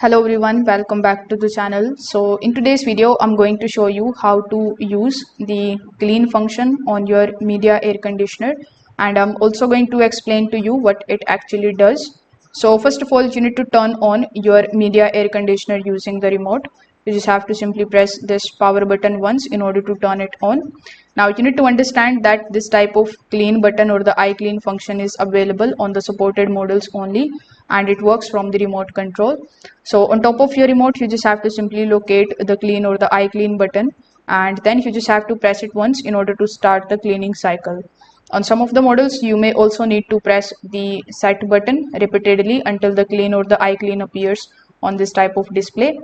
Hello everyone, welcome back to the channel. So in today's video, I'm going to show you how to use the clean function on your Midea air conditioner, and I'm also going to explain to you what it actually does. So first of all, you need to turn on your Midea air conditioner using the remote. You just have to simply press this power button once in order to turn it on. Now you need to understand that this type of clean button or the iClean function is available on the supported models only, and it works from the remote control. So on top of your remote, you just have to simply locate the clean or the iClean button, and then you just have to press it once in order to start the cleaning cycle. On some of the models, you may also need to press the set button repeatedly until the clean or the iClean appears on this type of display.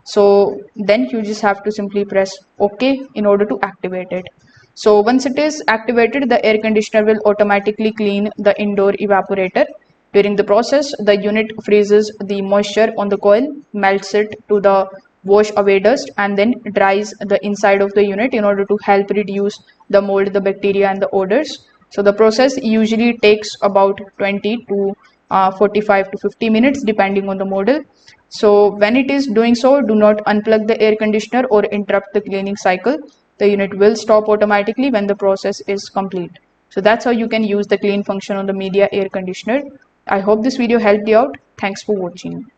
So then you just have to simply press OK in order to activate it. So once it is activated, the air conditioner will automatically clean the indoor evaporator. During the process, the unit freezes the moisture on the coil, melts it to the wash away dust, and then dries the inside of the unit in order to help reduce the mold, the bacteria, and the odors. So the process usually takes about 20 to 45 to 50 minutes depending on the model. So when it is doing so, do not unplug the air conditioner or interrupt the cleaning cycle. The unit will stop automatically when the process is complete. So that's how you can use the clean function on the Midea air conditioner. I hope this video helped you out. Thanks for watching.